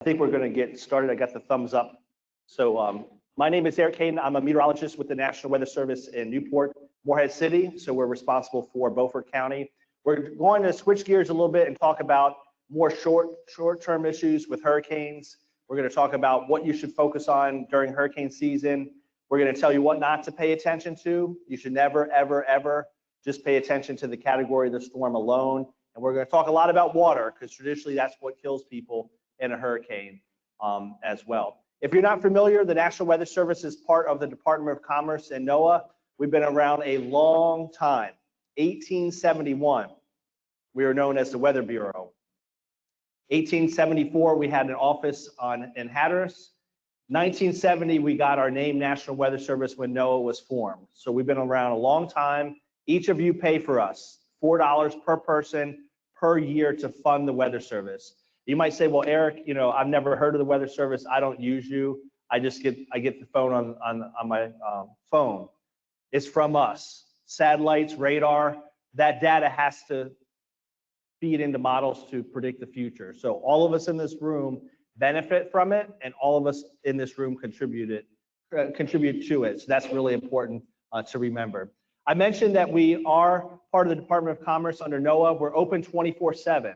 I think we're going to get started. I got the thumbs up. So my name is Eric Hayden. I'm a meteorologist with the National Weather Service in Newport, Morehead City. So we're responsible for Beaufort County. We're going to switch gears a little bit and talk about more short-term issues with hurricanes. We're going to talk about what you should focus on during hurricane season. We're going to tell you what not to pay attention to. You should never, ever, ever just pay attention to the category of the storm alone. And we're going to talk a lot about water, because traditionally that's what kills people in a hurricane as well. If you're not familiar, the National Weather Service is part of the Department of Commerce and NOAA. We've been around a long time. 1871, we were known as the Weather Bureau. 1874, we had an office in Hatteras. 1970, we got our name National Weather Service when NOAA was formed. So we've been around a long time. Each of you pay for us $4 per person per year to fund the Weather Service. You might say, well, Eric, you know, I've never heard of the Weather Service. I don't use you. I get the phone on my phone. It's from us. Satellites, radar, that data has to feed into models to predict the future. So all of us in this room benefit from it, and all of us in this room contribute to it. So that's really important to remember. I mentioned that we are part of the Department of Commerce under NOAA. We're open 24/7.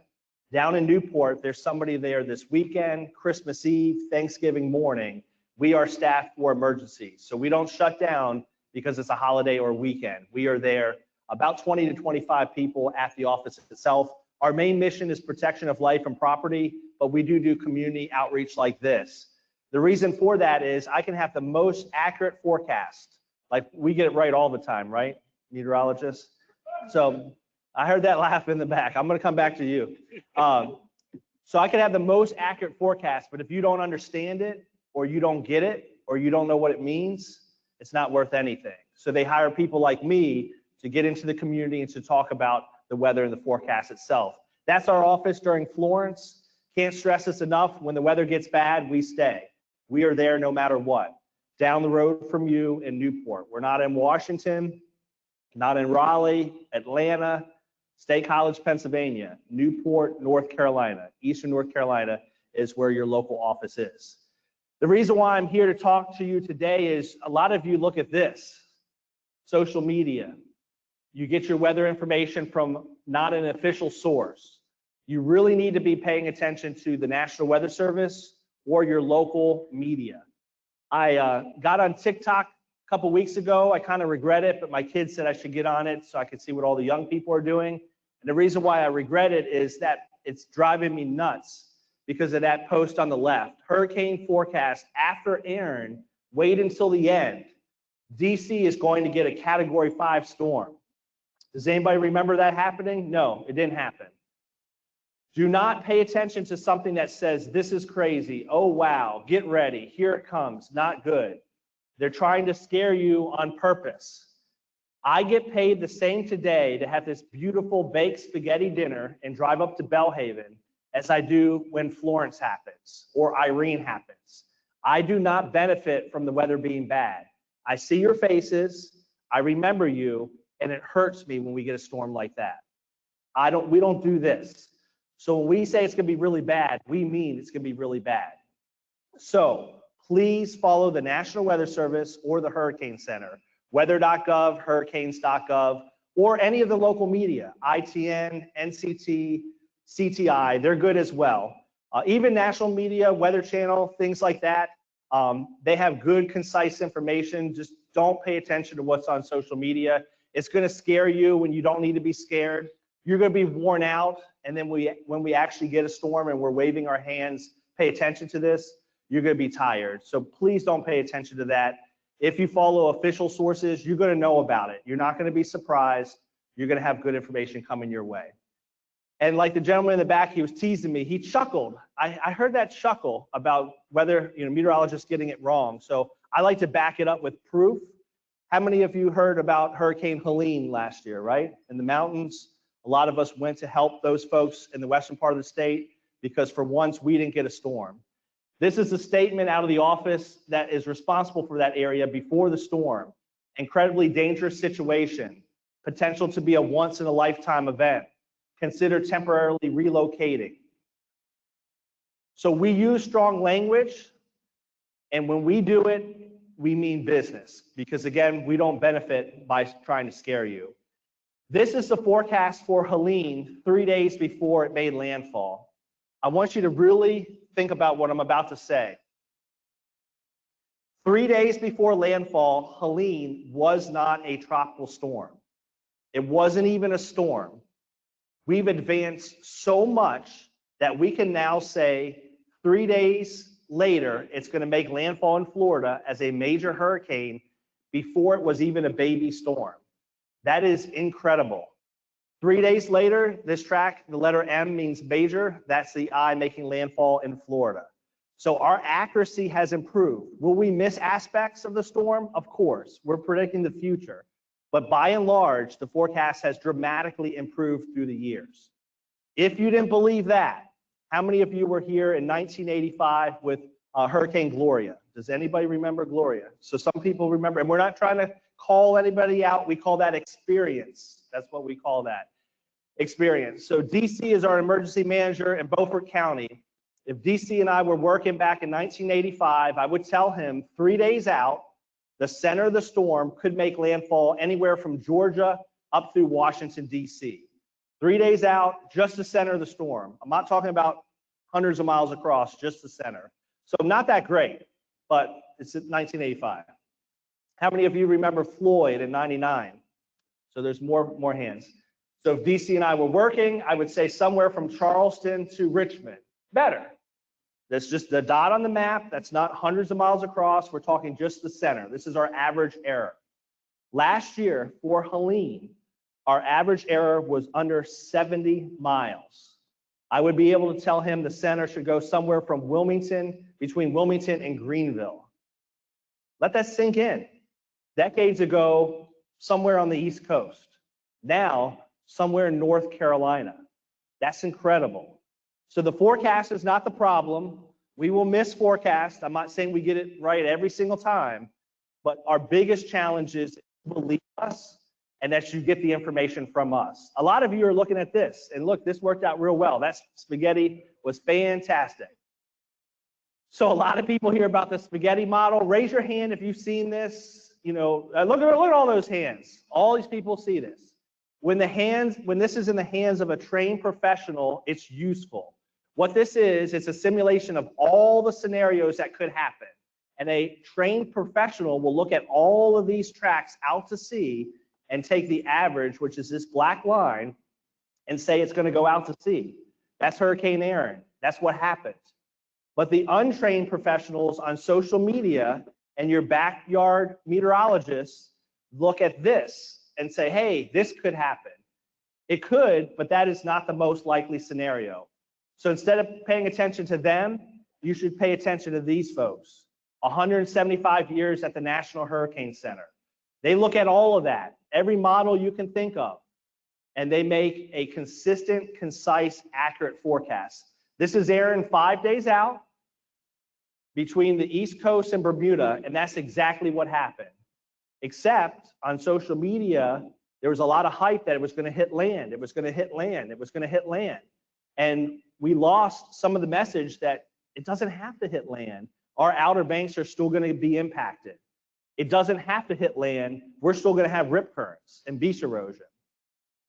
Down in Newport, there's somebody there this weekend, Christmas Eve, Thanksgiving morning. We are staffed for emergencies. So we don't shut down because it's a holiday or weekend. We are there, about 20 to 25 people at the office itself. Our main mission is protection of life and property, but we do community outreach like this. The reason for that is I can have the most accurate forecast. Like, we get it right all the time, right, meteorologists? So I heard that laugh in the back. I'm going to come back to you. So I can have the most accurate forecast, but if you don't understand it, or you don't get it, or you don't know what it means, it's not worth anything. So they hire people like me to get into the community and to talk about the weather and the forecast itself. That's our office during Florence. Can't stress this enough. When the weather gets bad, we stay. We are there no matter what. Down the road from you in Newport. We're not in Washington, not in Raleigh, Atlanta, State College, Pennsylvania, Newport, North Carolina. Eastern North Carolina is where your local office is. The reason why I'm here to talk to you today is a lot of you look at this, social media. You get your weather information from not an official source. You really need to be paying attention to the National Weather Service or your local media. I got on TikTok a couple weeks ago. I kind of regret it, but my kids said I should get on it so I could see what all the young people are doing. And the reason why I regret it is that it's driving me nuts because of that post on the left. Hurricane forecast after Aaron, wait until the end. DC is going to get a Category 5 storm. Does anybody remember that happening? No, it didn't happen. Do not pay attention to something that says, this is crazy. Oh, wow, get ready. Here it comes. Not good. They're trying to scare you on purpose. I get paid the same today to have this beautiful baked spaghetti dinner and drive up to Belhaven as I do when Florence happens or Irene happens. I do not benefit from the weather being bad. I see your faces. I remember you. And it hurts me when we get a storm like that. We don't do this. So when we say it's going to be really bad, we mean it's going to be really bad. So please follow the National Weather Service or the Hurricane Center, weather.gov, hurricanes.gov, or any of the local media, ITN, NCT, CTI, they're good as well. Even national media, Weather Channel, things like that, they have good, concise information. Just don't pay attention to what's on social media. It's going to scare you when you don't need to be scared. You're going to be worn out. And then when we actually get a storm and we're waving our hands, pay attention to this, you're going to be tired. So please don't pay attention to that. If you follow official sources, you're going to know about it. You're not going to be surprised. You're going to have good information coming your way. And like the gentleman in the back, he was teasing me. He chuckled. I heard that chuckle about whether, meteorologists getting it wrong. So I like to back it up with proof. How many of you heard about Hurricane Helene last year, right? In the mountains, a lot of us went to help those folks in the western part of the state because for once we didn't get a storm. This is a statement out of the office that is responsible for that area before the storm. Incredibly dangerous situation, potential to be a once in a lifetime event. Consider temporarily relocating. So we use strong language, and when we do it, we mean business, because again, we don't benefit by trying to scare you. This is the forecast for Helene 3 days before it made landfall. I want you to really think about what I'm about to say. 3 days before landfall, Helene was not a tropical storm. It wasn't even a storm. We've advanced so much that we can now say 3 days later, it's going to make landfall in Florida as a major hurricane before it was even a baby storm. That is incredible. 3 days later, this track, the letter M means major. That's the I making landfall in Florida. So our accuracy has improved. Will we miss aspects of the storm? Of course. We're predicting the future. But by and large, the forecast has dramatically improved through the years. If you didn't believe that, how many of you were here in 1985 with Hurricane Gloria? Does anybody remember Gloria? So some people remember, and we're not trying to call anybody out. We call that experience. That's what we call that, experience. So DC is our emergency manager in Beaufort County. If DC and I were working back in 1985, I would tell him 3 days out, the center of the storm could make landfall anywhere from Georgia up through Washington, DC. 3 days out, just the center of the storm. I'm not talking about hundreds of miles across, just the center. So not that great, but it's 1985. How many of you remember Floyd in 99? So there's more hands. So if DC and I were working, I would say somewhere from Charleston to Richmond. Better. That's just the dot on the map. That's not hundreds of miles across. We're talking just the center. This is our average error. Last year for Helene, our average error was under 70 miles. I would be able to tell him the center should go somewhere from Wilmington, between Wilmington and Greenville. Let that sink in. Decades ago, somewhere on the East Coast. Now, somewhere in North Carolina. That's incredible. So the forecast is not the problem. We will miss forecast. I'm not saying we get it right every single time, but our biggest challenge is to believe us and that you get the information from us. A lot of you are looking at this, and look, this worked out real well. That spaghetti was fantastic. So a lot of people hear about the spaghetti model. Raise your hand if you've seen this. You know, look at all those hands. All these people see this. When this is in the hands of a trained professional, it's useful. What this is, it's a simulation of all the scenarios that could happen. And a trained professional will look at all of these tracks out to sea and take the average, which is this black line, and say it's going to go out to sea. That's Hurricane Aaron. That's what happened. But the untrained professionals on social media and your backyard meteorologists look at this and say, hey, this could happen. It could, but that is not the most likely scenario. So instead of paying attention to them, you should pay attention to these folks. 175 years at the National Hurricane Center. They look at all of that, every model you can think of, and they make a consistent, concise, accurate forecast. This is Aaron 5 days out between the East Coast and Bermuda, and that's exactly what happened. Except on social media, there was a lot of hype that it was going to hit land, it was going to hit land, it was going to hit land. And we lost some of the message that it doesn't have to hit land. Our outer banks are still going to be impacted. It doesn't have to hit land. We're still going to have rip currents and beach erosion.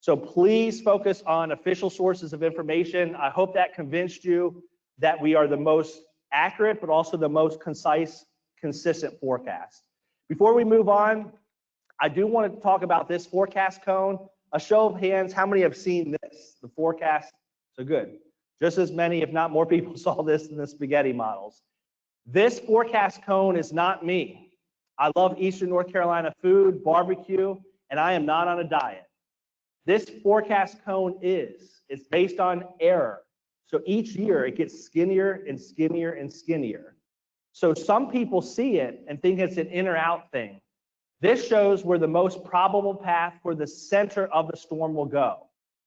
So please focus on official sources of information. I hope that convinced you that we are the most accurate, but also the most concise, consistent forecast. Before we move on, I do want to talk about this forecast cone. A show of hands, how many have seen this, the forecast? So good. Just as many, if not more people saw this in the spaghetti models. This forecast cone is not me. I love Eastern North Carolina food, barbecue, and I am not on a diet. This forecast cone it's based on error. So each year it gets skinnier and skinnier and skinnier. So some people see it and think it's an in or out thing. This shows where the most probable path for the center of the storm will go.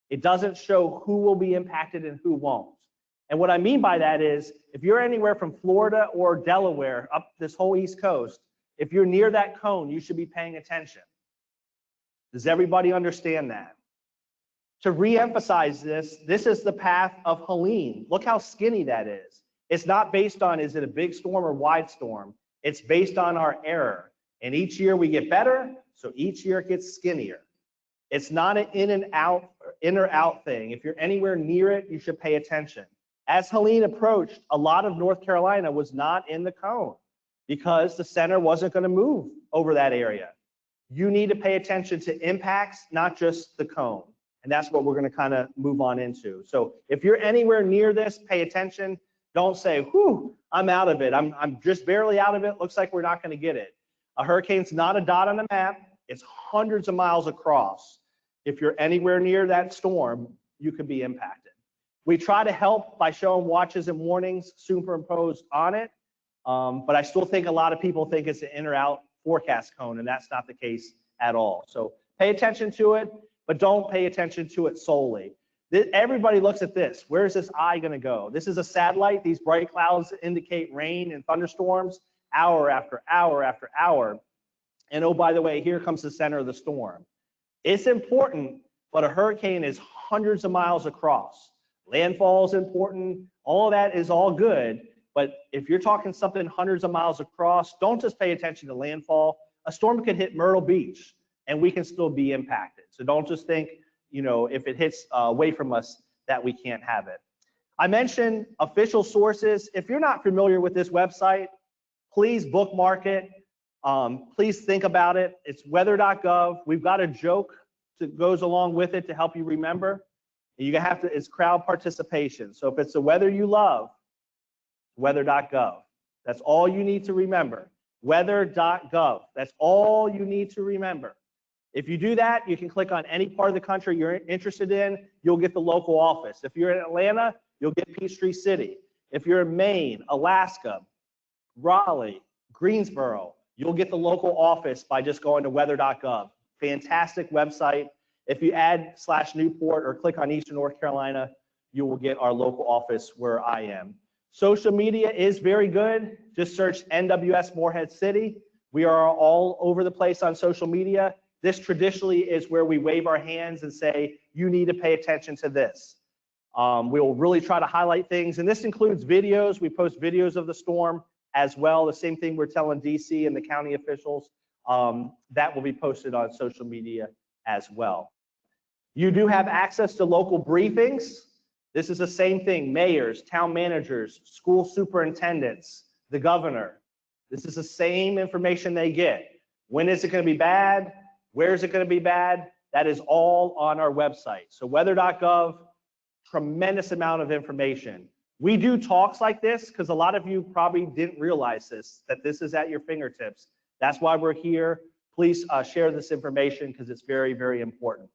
It doesn't show who will be impacted and who won't. And what I mean by that is, if you're anywhere from Florida or Delaware up this whole East Coast, if you're near that cone, you should be paying attention. Does everybody understand that? To re-emphasize this, this is the path of Helene. Look how skinny that is. It's not based on, is it a big storm or wide storm? It's based on our error. And each year we get better, so each year it gets skinnier. It's not an in or out thing. If you're anywhere near it, you should pay attention. As Helene approached, a lot of North Carolina was not in the cone because the center wasn't going to move over that area. You need to pay attention to impacts, not just the cone. And that's what we're going to kind of move on into. So if you're anywhere near this, pay attention. Don't say, whew, I'm out of it. I'm just barely out of it. Looks like we're not going to get it. A hurricane's not a dot on the map. It's hundreds of miles across. If you're anywhere near that storm, you could be impacted. We try to help by showing watches and warnings superimposed on it, but I still think a lot of people think it's an in or out forecast cone, and that's not the case at all. So pay attention to it, but don't pay attention to it solely. Everybody looks at this. Where's this eye going to go? This is a satellite. These bright clouds indicate rain and thunderstorms hour after hour after hour. And oh, by the way, here comes the center of the storm. It's important, but a hurricane is hundreds of miles across. Landfall is important. All of that is all good. But if you're talking something hundreds of miles across, don't just pay attention to landfall. A storm could hit Myrtle Beach and we can still be impacted. So don't just think, you know, if it hits away from us that we can't have it. I mentioned official sources. If you're not familiar with this website, please bookmark it. Please think about it. It's weather.gov. We've got a joke that goes along with it to help you remember. You have to, it's crowd participation. So if it's the weather you love, weather.gov. That's all you need to remember. Weather.gov. That's all you need to remember. If you do that, you can click on any part of the country you're interested in. You'll get the local office. If you're in Atlanta, you'll get Peachtree City. If you're in Maine, Alaska, Raleigh, Greensboro, you'll get the local office by just going to weather.gov. Fantastic website. If you add /Newport or click on Eastern North Carolina, you will get our local office where I am. Social media is very good. Just search NWS Morehead City. We are all over the place on social media. This traditionally is where we wave our hands and say, you need to pay attention to this. We'll really try to highlight things, and this includes videos. We post videos of the storm as well. The same thing we're telling DC and the county officials. That will be posted on social media as well. You do have access to local briefings. This is the same thing, mayors, town managers, school superintendents, the governor. This is the same information they get. When is it going to be bad? Where is it going to be bad? That is all on our website. So weather.gov, tremendous amount of information. We do talks like this because a lot of you probably didn't realize this, that this is at your fingertips. That's why we're here. Please share this information because it's very, very important.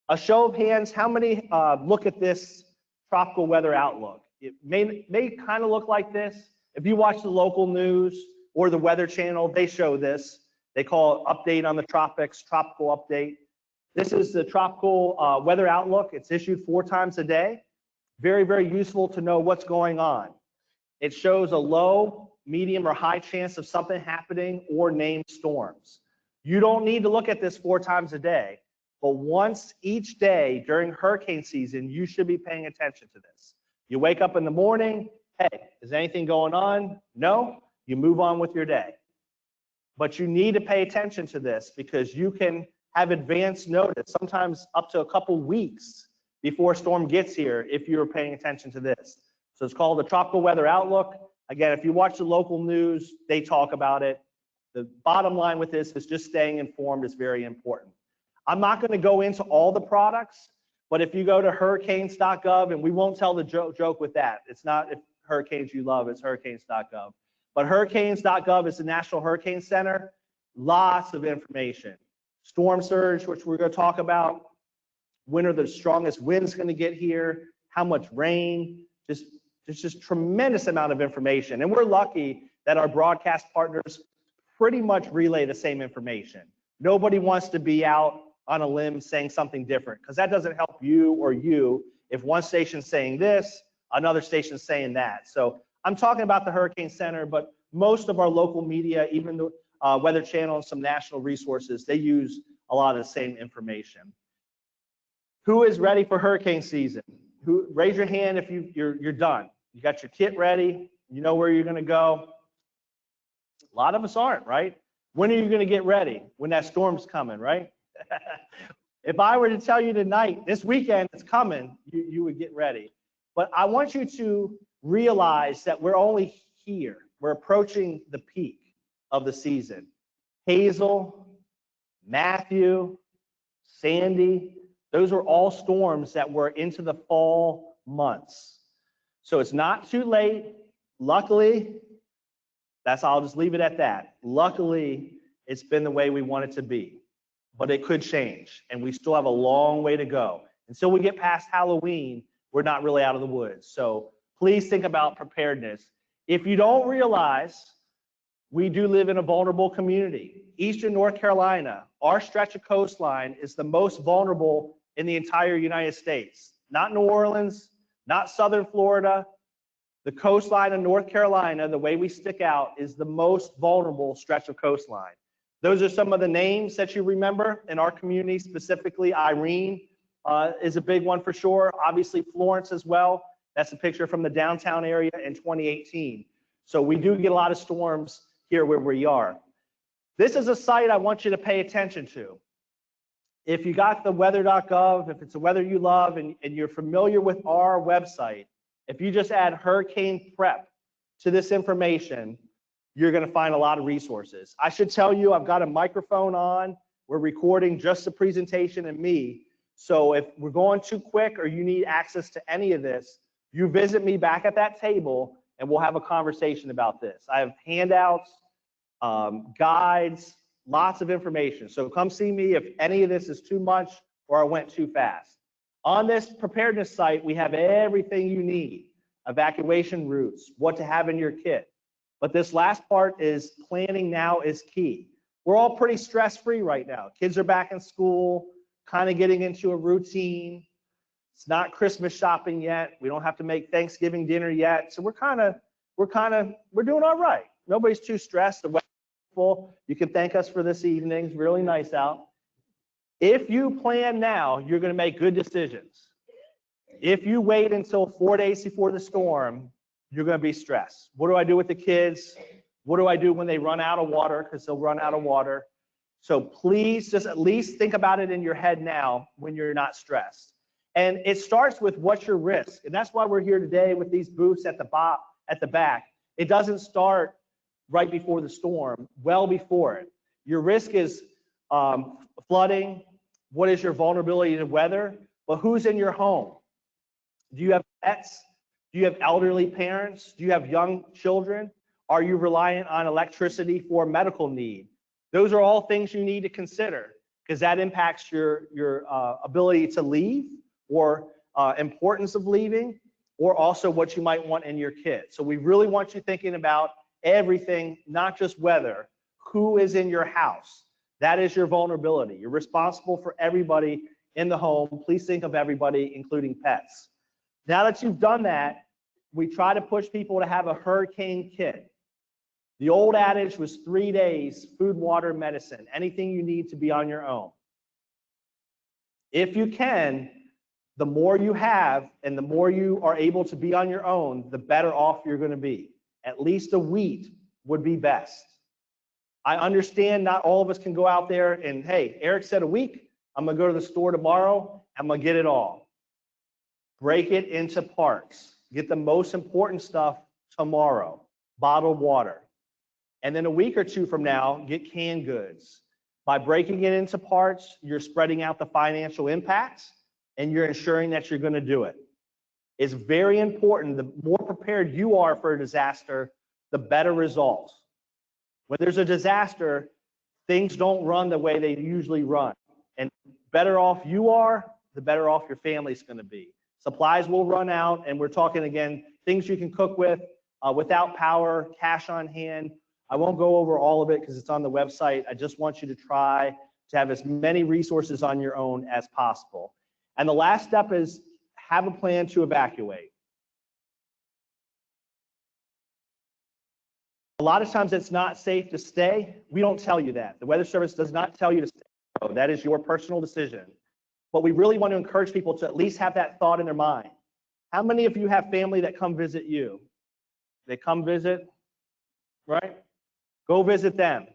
A show of hands, how many look at this tropical weather outlook? It may kind of look like this. If you watch the local news or the Weather Channel, they show this. They call it Update on the Tropics, Tropical Update. This is the tropical weather outlook. It's issued 4 times a day. Very, very useful to know what's going on. It shows a low, medium, or high chance of something happening or named storms. You don't need to look at this 4 times a day, but once each day during hurricane season, you should be paying attention to this. You wake up in the morning, hey, is anything going on? No, you move on with your day. But you need to pay attention to this because you can have advance notice, sometimes up to a couple weeks before a storm gets here if you're paying attention to this. So it's called the Tropical Weather Outlook. Again, if you watch the local news, they talk about it. The bottom line with this is just staying informed is very important. I'm not going to go into all the products, but if you go to hurricanes.gov, and we won't tell the joke with that. It's not if hurricanes you love, it's hurricanes.gov. But hurricanes.gov is the National Hurricane Center. Lots of information. Storm surge, which we're going to talk about. When are the strongest winds going to get here? How much rain? There's just tremendous amount of information. And we're lucky that our broadcast partners pretty much relay the same information. Nobody wants to be out on a limb saying something different because that doesn't help you or you if one station's saying this, another station's saying that. So I'm talking about the Hurricane Center, but most of our local media, even the Weather Channel and some national resources, they use a lot of the same information. Who is ready for hurricane season? Raise your hand if you're done. You got your kit ready. You know where you're going to go. A lot of us aren't, right? When are you going to get ready? When that storm's coming, right? If I were to tell you tonight, this weekend it's coming, you would get ready. But I want you to realize that we're only here. We're approaching the peak of the season. Hazel, Matthew, Sandy, those were all storms that were into the fall months. So it's not too late. Luckily, I'll just leave it at that. Luckily, it's been the way we want it to be, but it could change, and we still have a long way to go. Until we get past Halloween, we're not really out of the woods. So please think about preparedness. If you don't realize, we do live in a vulnerable community. Eastern North Carolina, our stretch of coastline is the most vulnerable in the entire United States. Not New Orleans, not Southern Florida. The coastline of North Carolina, the way we stick out, is the most vulnerable stretch of coastline. Those are some of the names that you remember in our community, specifically Irene is a big one for sure. Obviously Florence as well. That's a picture from the downtown area in 2018. So we do get a lot of storms here where we are. This is a site I want you to pay attention to. If you got the weather.gov, if it's a weather you love and you're familiar with our website, if you just add hurricane prep to this information, you're going to find a lot of resources. I should tell you, I've got a microphone on. We're recording just the presentation and me. So if we're going too quick or you need access to any of this, you visit me back at that table and we'll have a conversation about this. I have handouts, guides, lots of information. So come see me if any of this is too much or I went too fast. On this preparedness site, we have everything you need. Evacuation routes, what to have in your kit. But this last part is planning now is key. We're all pretty stress-free right now. Kids are back in school, kind of getting into a routine. It's not Christmas shopping yet. We don't have to make Thanksgiving dinner yet. So we're doing all right. Nobody's too stressed. The weather's full. You can thank us for this evening. It's really nice out. If you plan now, you're going to make good decisions. If you wait until 4 days before the storm, you're going to be stressed. What do I do with the kids? What do I do when they run out of water? Because they'll run out of water. So please just at least think about it in your head now when you're not stressed. And it starts with what's your risk. And that's why we're here today with these booths at the back. It doesn't start right before the storm, well before it. Your risk is flooding. What is your vulnerability to weather? But who's in your home? Do you have pets? Do you have elderly parents? Do you have young children? Are you reliant on electricity for medical need? Those are all things you need to consider because that impacts your ability to leave or importance of leaving, or also what you might want in your kit. So we really want you thinking about everything, not just weather. Who is in your house? That is your vulnerability. You're responsible for everybody in the home. Please think of everybody, including pets. Now that you've done that, we try to push people to have a hurricane kit. The old adage was 3 days, food, water, medicine, anything you need to be on your own. If you can, the more you have and the more you are able to be on your own, the better off you're going to be. At least a week would be best. I understand not all of us can go out there and, hey, Eric said a week, I'm going to go to the store tomorrow, I'm going to get it all. Break it into parts. Get the most important stuff tomorrow. Bottled water. And then a week or two from now, get canned goods. By breaking it into parts, you're spreading out the financial impacts and you're ensuring that you're going to do it. It's very important. The more prepared you are for a disaster, the better results. When there's a disaster, things don't run the way they usually run. And better off you are, the better off your family's going to be. Supplies will run out, and we're talking again, things you can cook with without power, cash on hand. I won't go over all of it because it's on the website. I just want you to try to have as many resources on your own as possible. And the last step is have a plan to evacuate. A lot of times it's not safe to stay. We don't tell you that. The Weather Service does not tell you to stay. No, that is your personal decision. But we really want to encourage people to at least have that thought in their mind. How many of you have family that come visit you? They come visit, right? Go visit them.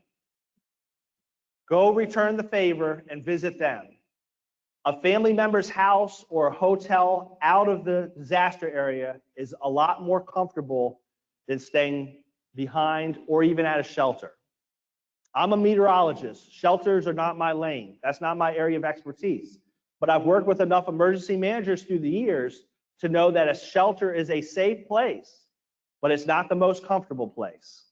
Go return the favor and visit them. A family member's house or a hotel out of the disaster area is a lot more comfortable than staying behind or even at a shelter. I'm a meteorologist. Shelters are not my lane. That's not my area of expertise. But I've worked with enough emergency managers through the years to know that a shelter is a safe place, but it's not the most comfortable place.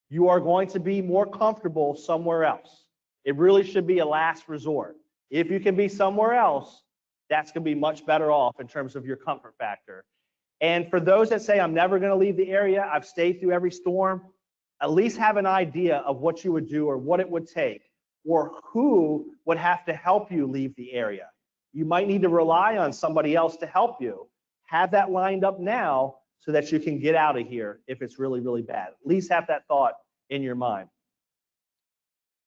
You are going to be more comfortable somewhere else. It really should be a last resort. If you can be somewhere else, that's going to be much better off in terms of your comfort factor. And for those that say, I'm never going to leave the area, I've stayed through every storm, at least have an idea of what you would do or what it would take or who would have to help you leave the area. You might need to rely on somebody else to help you. Have that lined up now so that you can get out of here if it's really, really bad. At least have that thought in your mind.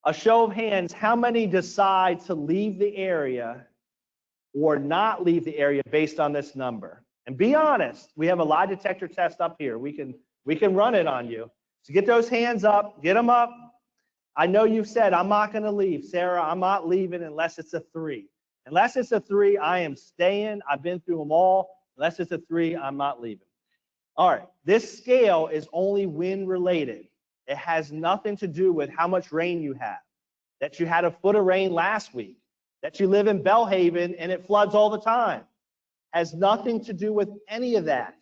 A show of hands, how many decide to leave the area or not leave the area based on this number? And be honest, we have a lie detector test up here. We can run it on you. So get those hands up, get them up. I know you've said, I'm not gonna leave. Sarah, I'm not leaving unless it's a 3. Unless it's a 3, I am staying. I've been through them all. Unless it's a 3, I'm not leaving. All right, this scale is only wind related. It has nothing to do with how much rain you have, that you had a foot of rain last week, that you live in Belhaven and it floods all the time. Has nothing to do with any of that.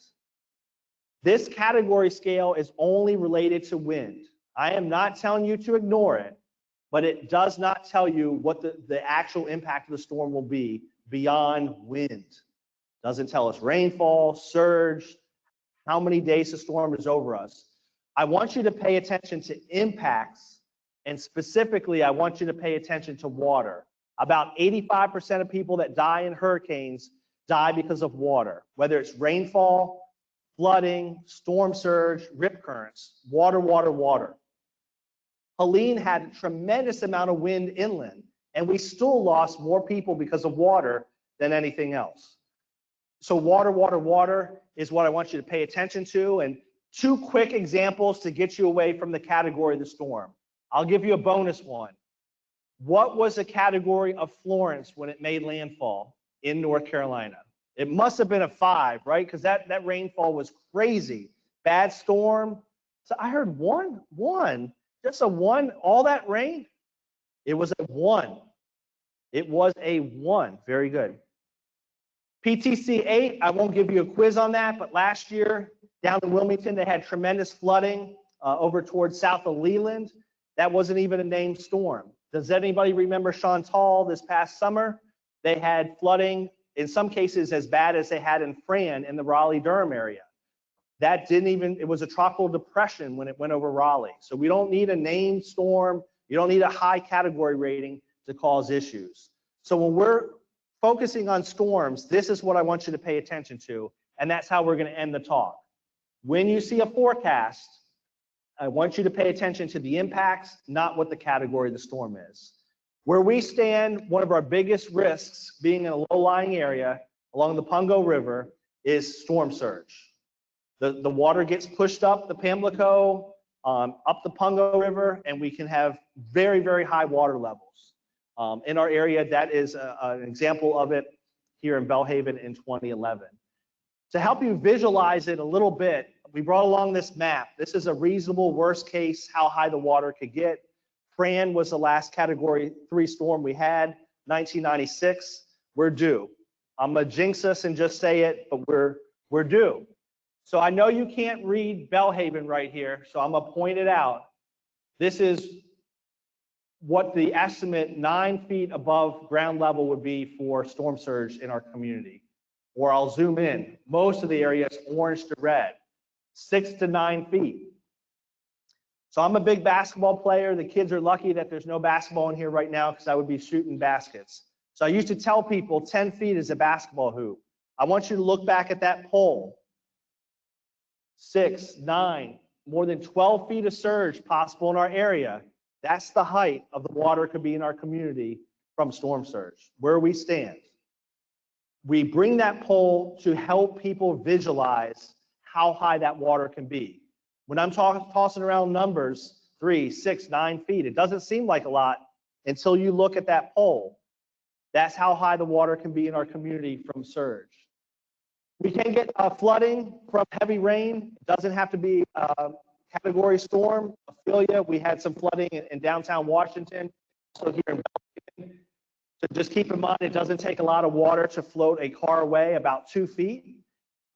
This category scale is only related to wind. I am not telling you to ignore it, but it does not tell you what the actual impact of the storm will be beyond wind. Doesn't tell us rainfall, surge, how many days the storm is over us. I want you to pay attention to impacts, and specifically, I want you to pay attention to water. About 85% of people that die in hurricanes die because of water, whether it's rainfall, flooding, storm surge, rip currents, water, water, water. Helene had a tremendous amount of wind inland, and we still lost more people because of water than anything else. So water, water, water is what I want you to pay attention to. And 2 quick examples to get you away from the category of the storm. I'll give you a bonus one. What was the category of Florence when it made landfall in North Carolina? It must have been a 5, right? Because that rainfall was crazy. Bad storm. So I heard one, just a 1, all that rain? It was a 1. It was a 1. Very good. PTC 8, I won't give you a quiz on that, but last year down in Wilmington, they had tremendous flooding over towards south of Leland. That wasn't even a named storm. Does anybody remember Chantal this past summer? They had flooding, in some cases as bad as they had in Fran in the Raleigh-Durham area. That didn't even, it was a tropical depression when it went over Raleigh. So we don't need a named storm. You don't need a high category rating to cause issues. So when we're focusing on storms, this is what I want you to pay attention to, and that's how we're going to end the talk. When you see a forecast, I want you to pay attention to the impacts, not what the category of the storm is. Where we stand, one of our biggest risks being in a low-lying area along the Pungo River is storm surge. The water gets pushed up the Pamlico, up the Pungo River, and we can have very, very high water levels. In our area, that is an example of it here in Belhaven in 2011. To help you visualize it a little bit, we brought along this map. This is a reasonable worst case, how high the water could get. Fran was the last category 3 storm we had, 1996. We're due. I'm gonna jinx us and just say it, but we're due. So I know you can't read Belhaven right here, so I'm gonna point it out. This is what the estimate 9 feet above ground level would be for storm surge in our community. Or I'll zoom in. Most of the area is orange to red, 6 to 9 feet. So I'm a big basketball player. The kids are lucky that there's no basketball in here right now because I would be shooting baskets. So I used to tell people 10 feet is a basketball hoop. I want you to look back at that pole. 6, 9, more than 12 feet of surge possible in our area. That's the height of the water could be in our community from storm surge, where we stand. We bring that pole to help people visualize how high that water can be. When I'm tossing around numbers, 3, 6, 9 feet, it doesn't seem like a lot until you look at that pole. That's how high the water can be in our community from surge. We can get flooding from heavy rain. It doesn't have to be a category storm. Ophelia, we had some flooding in downtown Washington, also here in Belhaven. So just keep in mind, it doesn't take a lot of water to float a car away, about 2 feet.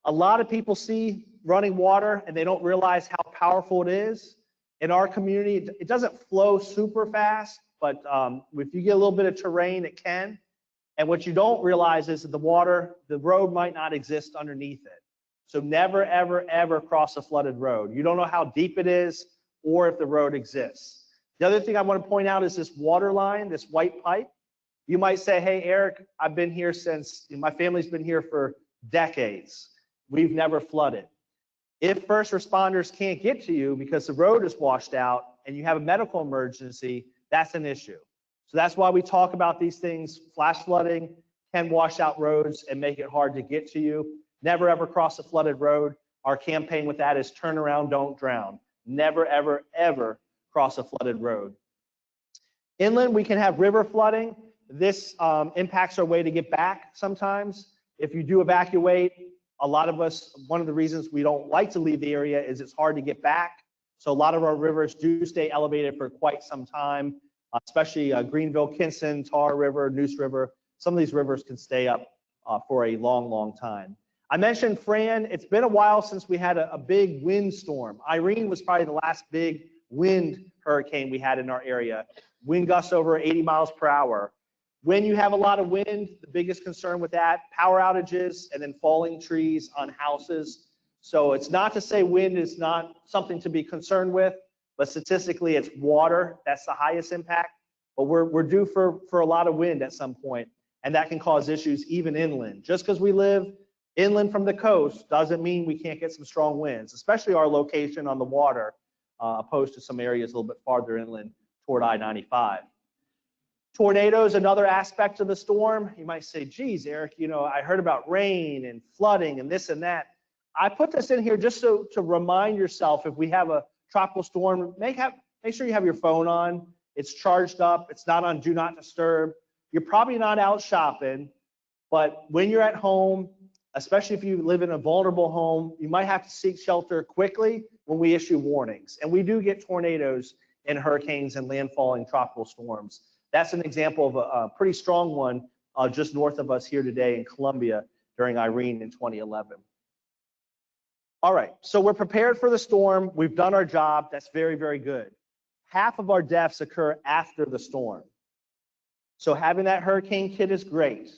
A lot of people see running water and they don't realize how powerful it is. In our community, it doesn't flow super fast, but if you get a little bit of terrain, it can. And what you don't realize is that the road might not exist underneath it. So never, ever, ever cross a flooded road. You don't know how deep it is or if the road exists. The other thing I want to point out is this water line, this white pipe. You might say, hey, Eric, I've been here since, my family's been here for decades. We've never flooded. If first responders can't get to you because the road is washed out and you have a medical emergency, that's an issue. So that's why we talk about these things. Flash flooding can wash out roads and make it hard to get to you. Never ever cross a flooded road. Our campaign with that is turn around, don't drown. Never, ever, ever cross a flooded road. Inland, we can have river flooding. This impacts our way to get back sometimes. If you do evacuate, a lot of us, one of the reasons we don't like to leave the area is it's hard to get back. So a lot of our rivers do stay elevated for quite some time, especially Greenville, Kinson, Tar River, Neuse River. Some of these rivers can stay up for a long, long time. I mentioned Fran. It's been a while since we had a big wind storm. Irene was probably the last big wind hurricane we had in our area. Wind gusts over 80 miles per hour. When you have a lot of wind, the biggest concern with that, power outages and then falling trees on houses. So it's not to say wind is not something to be concerned with, but statistically it's water that's the highest impact. But we're due for a lot of wind at some point, and that can cause issues even inland. Just because we live inland from the coast doesn't mean we can't get some strong winds, especially our location on the water, opposed to some areas a little bit farther inland toward I-95. Tornadoes, another aspect of the storm. You might say, geez, Eric, I heard about rain and flooding and this and that. I put this in here just to remind yourself, if we have a tropical storm, make sure you have your phone on. It's charged up. It's not on Do Not Disturb. You're probably not out shopping, but when you're at home, especially if you live in a vulnerable home, you might have to seek shelter quickly when we issue warnings. And we do get tornadoes and hurricanes and landfalling tropical storms. That's an example of a pretty strong one just north of us here today in Columbia during Irene in 2011. All right, so we're prepared for the storm. We've done our job. That's very, very good. Half of our deaths occur after the storm. So having that hurricane kit is great.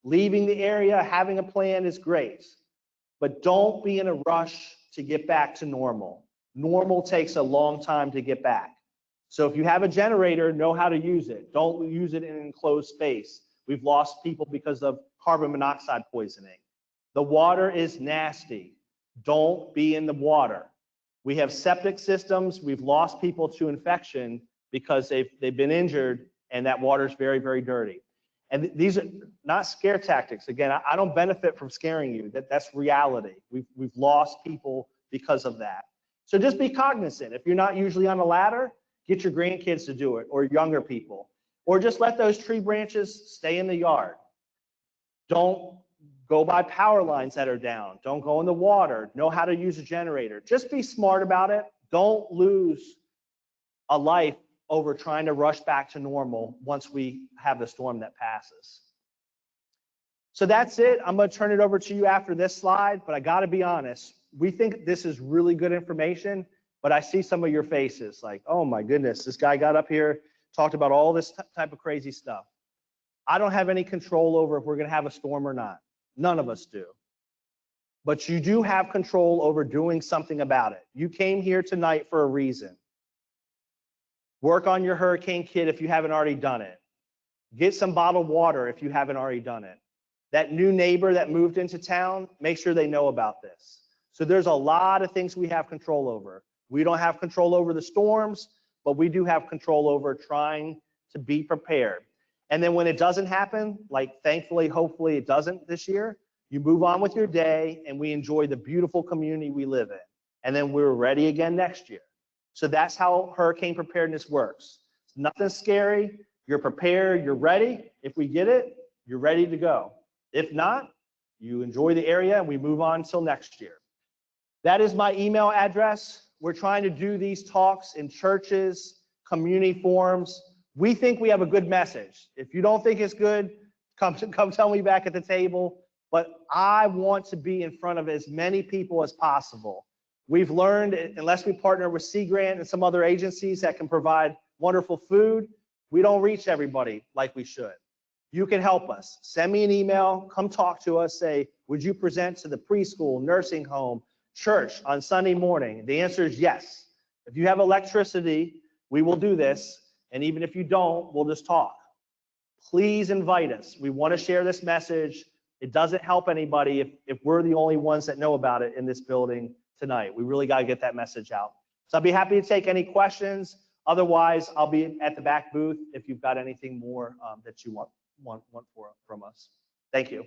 Leaving the area, having a plan is great. But don't be in a rush to get back to normal. Normal takes a long time to get back. So if you have a generator, know how to use it. Don't use it in an enclosed space. We've lost people because of carbon monoxide poisoning. The water is nasty. Don't be in the water. We have septic systems. We've lost people to infection because they've been injured, and that water is very, very dirty. And these are not scare tactics. Again, I don't benefit from scaring you. That's reality. We've lost people because of that. So just be cognizant. If you're not usually on a ladder, get your grandkids to do it, or younger people, or just let those tree branches stay in the yard. Don't go by power lines that are down. Don't go in the water. Know how to use a generator. Just be smart about it. Don't lose a life over trying to rush back to normal once we have the storm that passes. So that's it. I'm going to turn it over to you after this slide, but I got to be honest. We think this is really good information, but I see some of your faces like, oh my goodness, this guy got up here, talked about all this type of crazy stuff. I don't have any control over if we're going to have a storm or not. None of us do. But you do have control over doing something about it. You came here tonight for a reason. Work on your hurricane kit if you haven't already done it. Get some bottled water if you haven't already done it. That new neighbor that moved into town, make sure they know about this. So there's a lot of things we have control over. We don't have control over the storms, but we do have control over trying to be prepared. And then when it doesn't happen, like thankfully, hopefully it doesn't this year, you move on with your day and we enjoy the beautiful community we live in. And then we're ready again next year. So that's how hurricane preparedness works. Nothing scary. You're prepared. You're ready. If we get it, you're ready to go. If not, you enjoy the area and we move on until next year. That is my email address. We're trying to do these talks in churches, community forums. We think we have a good message. If you don't think it's good, come tell me back at the table. But I want to be in front of as many people as possible. We've learned, unless we partner with Sea Grant and some other agencies that can provide wonderful food, we don't reach everybody like we should. You can help us. Send me an email, come talk to us, say, would you present to the preschool, nursing home, church on Sunday morning? The answer is yes. If you have electricity, we will do this. And even if you don't, we'll just talk. Please invite us. We want to share this message. It doesn't help anybody if we're the only ones that know about it in this building tonight. We really got to get that message out. So I'll be happy to take any questions. Otherwise, I'll be at the back booth if you've got anything more that you want from us. Thank you.